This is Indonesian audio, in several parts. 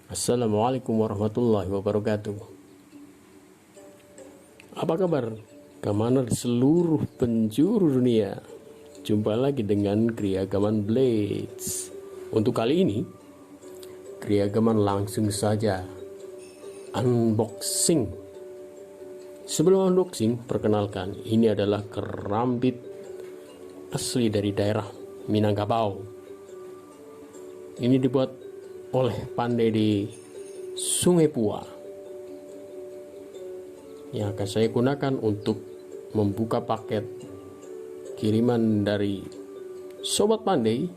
Assalamualaikum warahmatullahi wabarakatuh. Apa kabar Gamaner seluruh penjuru dunia? Jumpa lagi dengan Kriagaman Blades. Untuk kali ini Kriagaman langsung saja unboxing. Sebelum unboxing, perkenalkan, ini adalah kerambit asli dari daerah Minangkabau. Ini dibuat oleh pandai di Sungai Pua, yang akan saya gunakan untuk membuka paket kiriman dari sobat pandai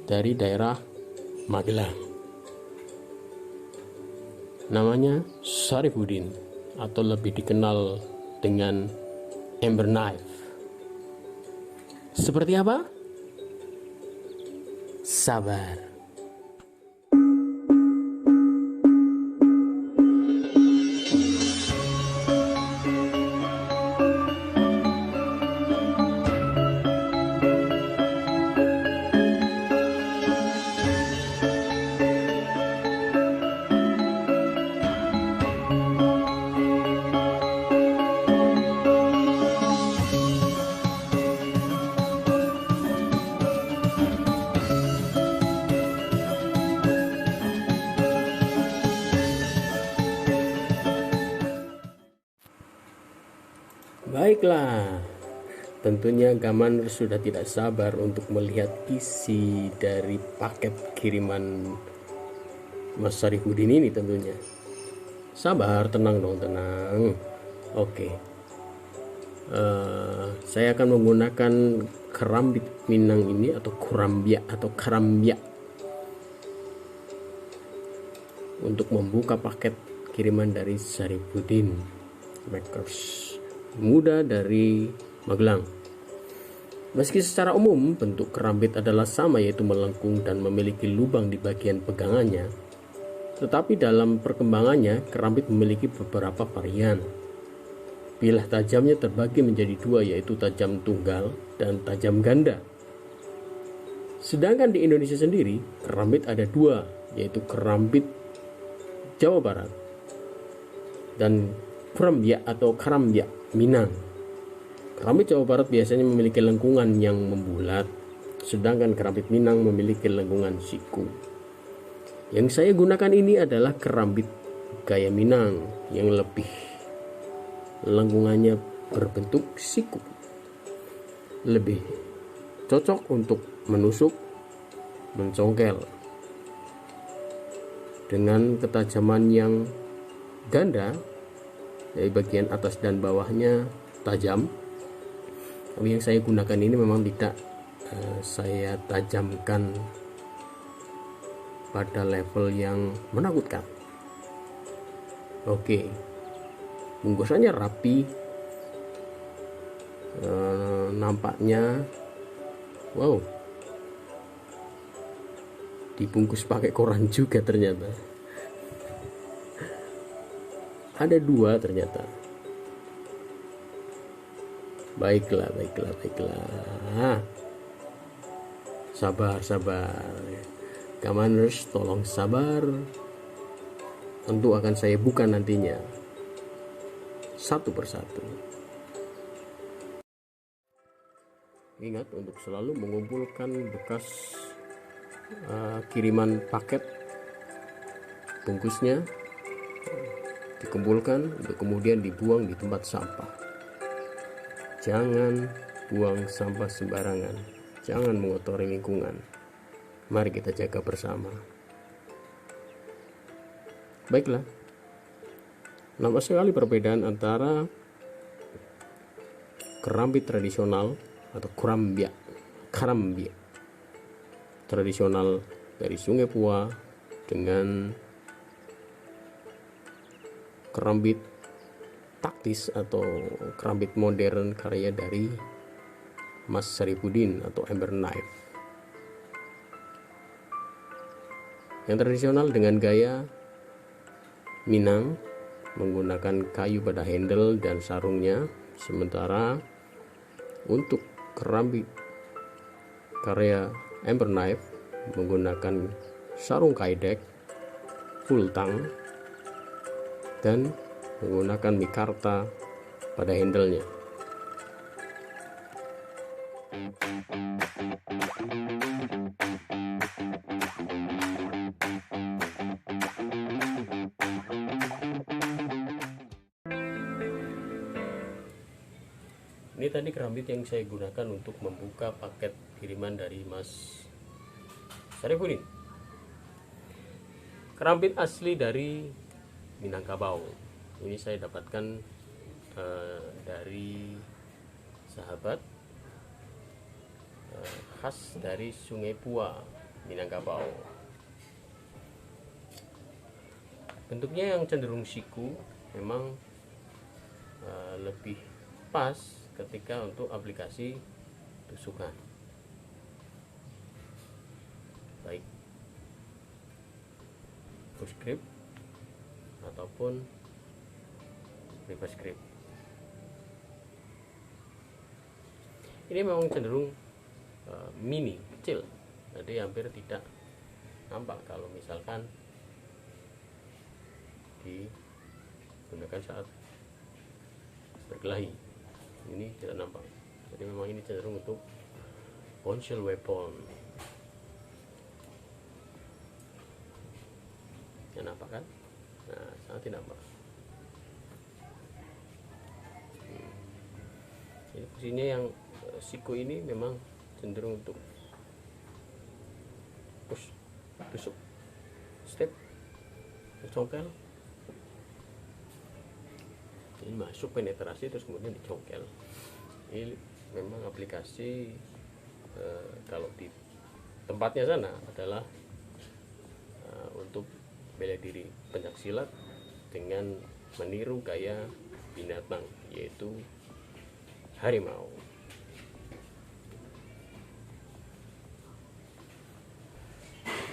dari daerah Magelang. Namanya Sarifudin atau lebih dikenal dengan Ember Knife. Seperti apa? Sabar. Baiklah, tentunya Gamaner sudah tidak sabar untuk melihat isi dari paket kiriman Mas Sarifudin ini tentunya. Sabar, tenang dong, tenang. Oke. Saya akan menggunakan kerambit Minang ini atau karambia untuk membuka paket kiriman dari Sarifudin Makers muda dari Magelang. Meski secara umum bentuk kerambit adalah sama, yaitu melengkung dan memiliki lubang di bagian pegangannya, tetapi dalam perkembangannya kerambit memiliki beberapa varian. Bilah tajamnya terbagi menjadi dua, yaitu tajam tunggal dan tajam ganda. Sedangkan di Indonesia sendiri kerambit ada dua, yaitu kerambit Jawa Barat dan kurambia atau karambia Minang. Kerambit Jawa Barat biasanya memiliki lengkungan yang membulat, sedangkan kerambit Minang memiliki lengkungan siku. Yang saya gunakan ini adalah kerambit gaya Minang yang lebih lengkungannya berbentuk siku, lebih cocok untuk menusuk, mencongkel, dengan ketajaman yang ganda dari bagian atas dan bawahnya tajam. Tapi yang saya gunakan ini memang tidak saya tajamkan pada level yang menakutkan. Oke, bungkusannya rapi, nampaknya wow, dibungkus pakai koran juga ternyata. Ada dua ternyata. Baiklah. Sabar. Gamaners, tolong sabar. Tentu akan saya buka nantinya satu persatu. Ingat untuk selalu mengumpulkan bekas kiriman paket, bungkusnya dikumpulkan untuk kemudian dibuang di tempat sampah. Jangan buang sampah sembarangan, jangan mengotori lingkungan. Mari kita jaga bersama. Baiklah, nampak sekali perbedaan antara kerambit tradisional atau karambia tradisional dari Sungai Pua dengan kerambit taktis atau kerambit modern karya dari Mas Sarifudin atau Ember Knife. Yang tradisional dengan gaya Minang menggunakan kayu pada handle dan sarungnya, sementara untuk kerambit karya Ember Knife menggunakan sarung kaidek full tang dan menggunakan mikarta pada handle-nya. Ini tadi kerambit yang saya gunakan untuk membuka paket kiriman dari Mas Sarifudin. Kerambit asli dari Minangkabau. Ini saya dapatkan dari sahabat khas dari Sungai Pua, Minangkabau. Bentuknya yang cenderung siku memang lebih pas ketika untuk aplikasi tusukan, baik push grip ataupun reverse grip. Ini memang cenderung mini, kecil, jadi hampir tidak nampak kalau misalkan digunakan saat berkelahi. Ini tidak nampak, jadi memang ini cenderung untuk conceal weapon. Ya, nampak kan? Nah, sangat tidak nampak. Jadi fungsinya yang siku ini memang cenderung untuk push, tusuk, step, congkel. Ini masuk penetrasi terus kemudian dicongkel. Ini memang aplikasi kalau di tempatnya sana adalah untuk bela diri pencaksilat dengan meniru gaya binatang, yaitu harimau.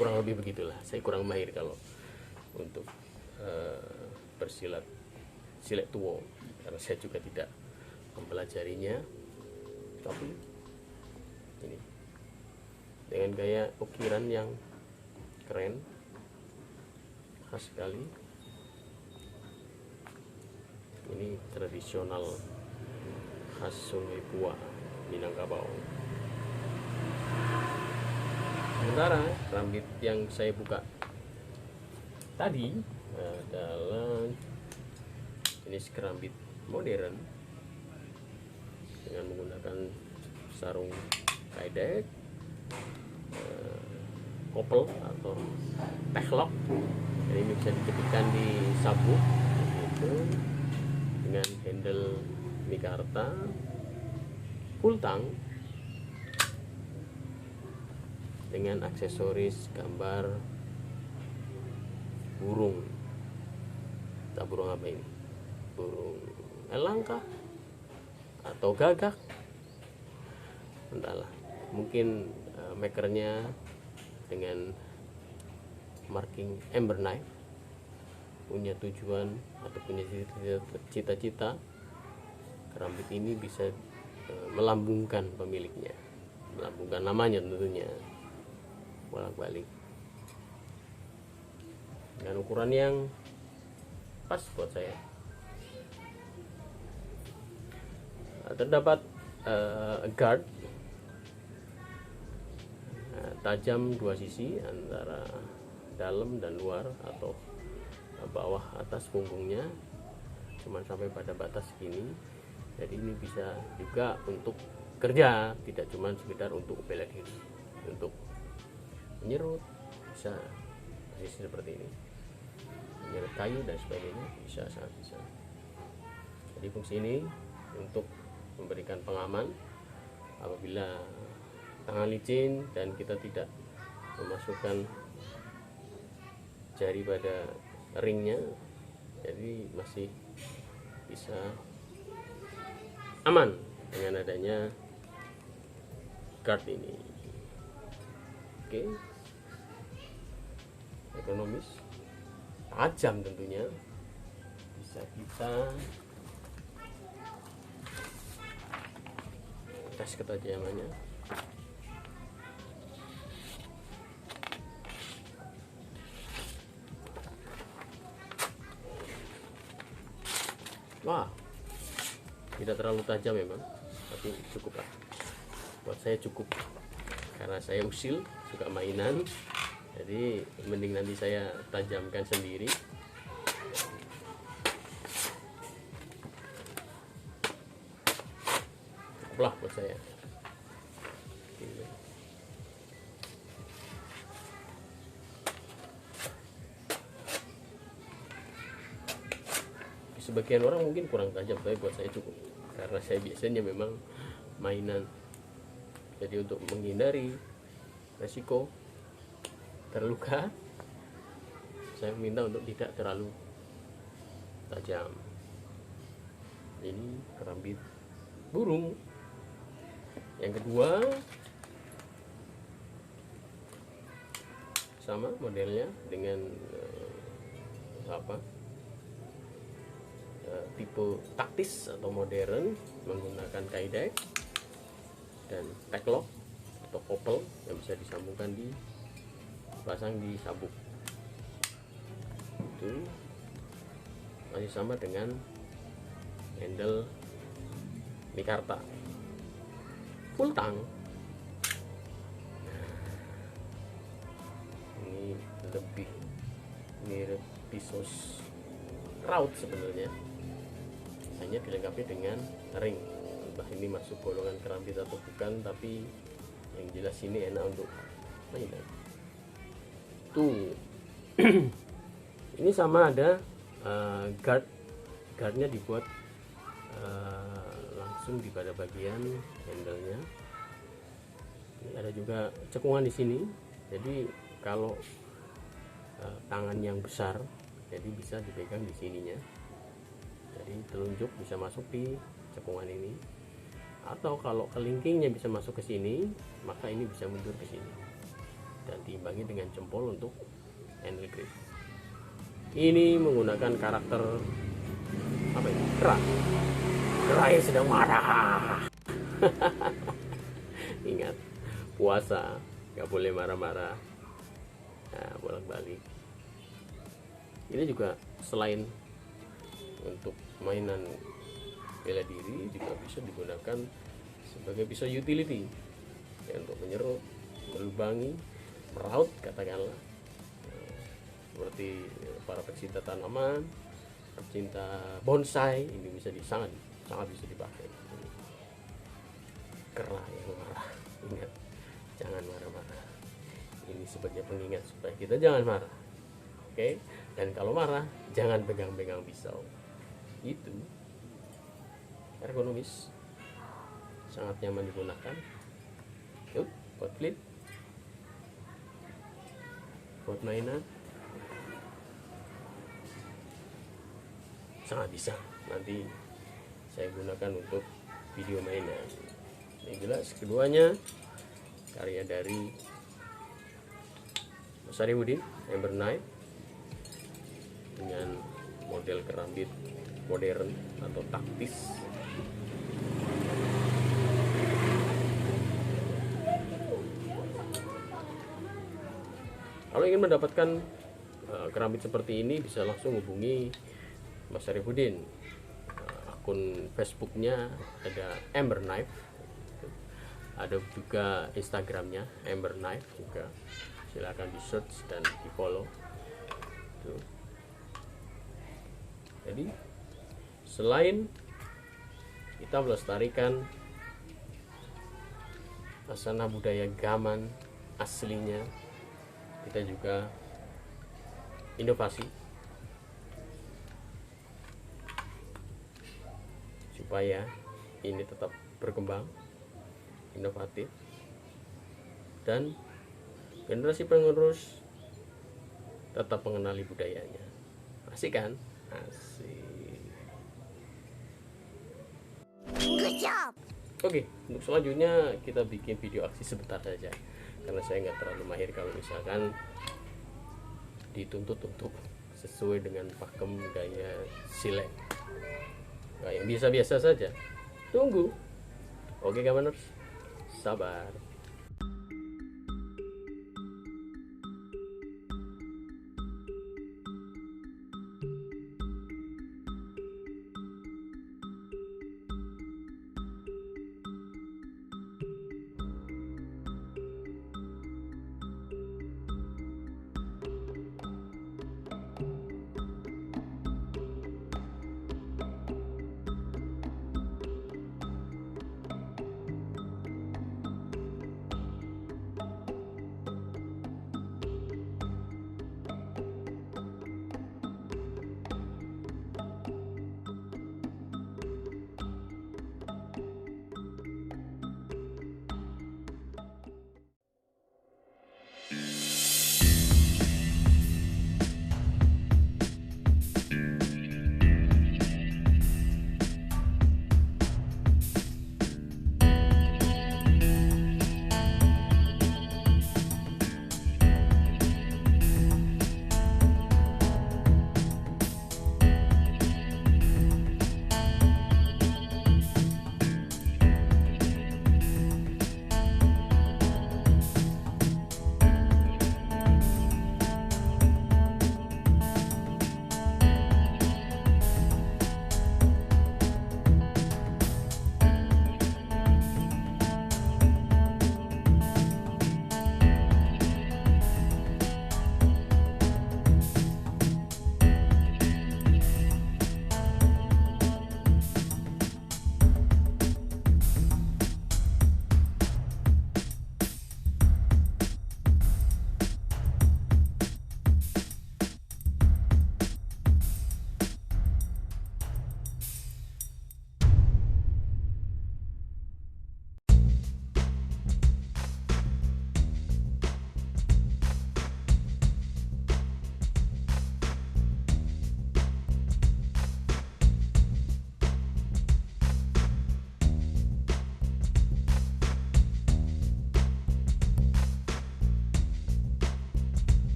Kurang lebih begitulah. Saya kurang mahir kalau untuk bersilat silet tuo, karena saya juga tidak mempelajarinya. Tapi ini dengan gaya ukiran yang keren, khas sekali. Ini tradisional khas Sungai Pua, Minangkabau. Sementara kerambit yang saya buka tadi adalah jenis kerambit modern dengan menggunakan sarung kaidek, kopel atau techlock. Jadi ini bisa diketipkan di sabuk gitu, dengan handle mikarta, full tang, dengan aksesoris gambar burung. Tak burung apa ini? Burung elang kah? Atau gagak? Entahlah. Mungkin makernya dengan marking amber knife punya tujuan atau punya cita-cita kerambit ini bisa melambungkan pemiliknya, melambungkan namanya tentunya, bolak-balik, dengan ukuran yang pas buat saya. Terdapat guard tajam dua sisi antara dalam dan luar atau bawah atas punggungnya, cuman sampai pada batas segini. Jadi ini bisa juga untuk kerja, tidak cuma sekedar untuk bela diri, untuk menyerut bisa posisi seperti ini, menyerut kayu dan sebagainya, bisa, sangat bisa. Jadi fungsi ini untuk memberikan pengaman apabila tangan licin dan kita tidak memasukkan jari pada ringnya, jadi masih bisa aman dengan adanya guard ini. Oke, ekonomis, tajam tentunya, bisa kita tes ketajamannya. Wah, tidak terlalu tajam memang, tapi cukup lah. Buat saya cukup, karena saya usil, suka mainan, jadi mending nanti saya tajamkan sendiri. Cukuplah buat saya. Sebagian orang mungkin kurang tajam, tapi buat saya cukup, karena saya biasanya memang mainan. Jadi untuk menghindari resiko terluka, saya minta untuk tidak terlalu tajam. Ini kerambit burung. Yang kedua sama modelnya dengan tipe taktis atau modern, menggunakan kaidek dan taglock atau kopel yang bisa disambungkan dipasang di sabuk. Itu masih sama dengan handle mikarta full tang. Ini lebih mirip pisau raut sebenarnya, hanya dilengkapi dengan ring. Entah ini masuk golongan kerambit atau bukan, tapi yang jelas ini enak untuk mainan. Tuh. Ini sama ada guardnya dibuat langsung di pada bagian handle-nya. Ini ada juga cekungan di sini, jadi kalau tangan yang besar, jadi bisa dipegang di sininya. Jadi telunjuk bisa masuk di cekungan ini, atau kalau kelingkingnya bisa masuk ke sini, maka ini bisa mundur ke sini dan diimbangi dengan jempol untuk handle grip. Ini menggunakan karakter apa ini? Kera. Kera yang sedang marah. Ingat, puasa nggak boleh marah-marah. Nah, bolak-balik. Ini juga selain untuk mainan bela diri, juga bisa digunakan sebagai pisau utility ya, untuk menyerut, melubangi, meraut katakanlah, seperti para pecinta tanaman, pecinta bonsai, ini bisa sangat bisa dipakai. Kera yang marah, ingat, jangan marah-marah. Ini sebagai pengingat supaya kita jangan marah. Oke, dan kalau marah jangan pegang-pegang pisau. Itu ergonomis, sangat nyaman digunakan. Yuk, buat flip, buat mainan, sangat bisa. Nanti saya gunakan untuk video mainan. Ini jelas keduanya karya dari Mas Sarifudin, Amber Knife, dengan model kerambit modern atau taktis. Kalau ingin mendapatkan kerambit seperti ini, bisa langsung hubungi Mas Sarifudin. Akun Facebooknya ada Amber Knife, ada juga Instagramnya Amber Knife juga. Silahkan di search dan di follow. Tuh. Jadi selain kita melestarikan asana budaya gaman aslinya, kita juga inovasi supaya ini tetap berkembang, inovatif, dan generasi penerus tetap mengenali budayanya. Asik kan? Asik. Good job. Oke, untuk selanjutnya kita bikin video aksi sebentar saja, karena saya nggak terlalu mahir kalau misalkan dituntut untuk sesuai dengan pakem gaya silet. Nah, yang biasa-biasa saja. Tunggu. Oke, kamaners, sabar.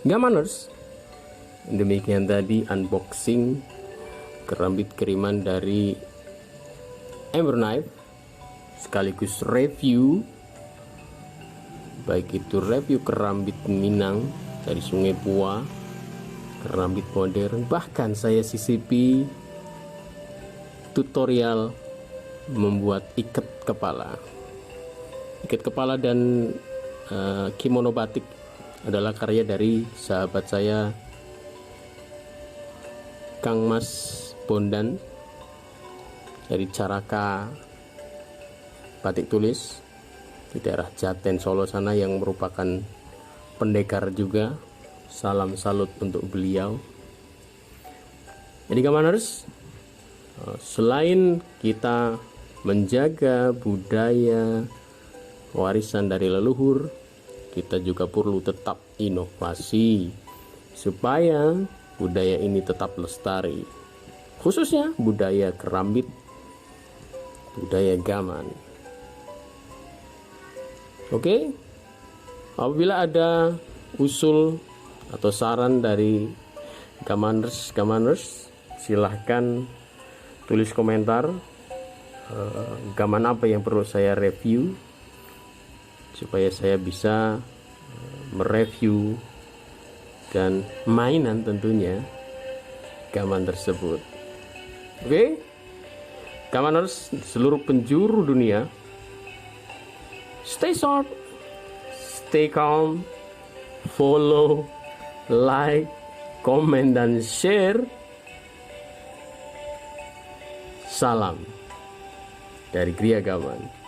Gamaners, demikian tadi unboxing kerambit kiriman dari Ember Knife sekaligus review, baik itu review kerambit Minang dari Sungai Pua, kerambit modern, bahkan saya cicipi tutorial membuat ikat kepala. Ikat kepala dan kimono batik adalah karya dari sahabat saya Kang Mas Bondan dari Caraka Batik Tulis di daerah Jaten Solo sana, yang merupakan pendekar juga. Salam salut untuk beliau. Jadi Gamaners, selain kita menjaga budaya warisan dari leluhur, kita juga perlu tetap inovasi supaya budaya ini tetap lestari, khususnya budaya kerambit, budaya gaman. Oke, apabila ada usul atau saran dari Gamaners, silahkan tulis komentar gaman apa yang perlu saya review, supaya saya bisa mereview dan mainan tentunya gaman tersebut. Oke, Gamaners seluruh penjuru dunia, stay sharp, stay calm, follow, like, komen, dan share. Salam dari Gria Gaman.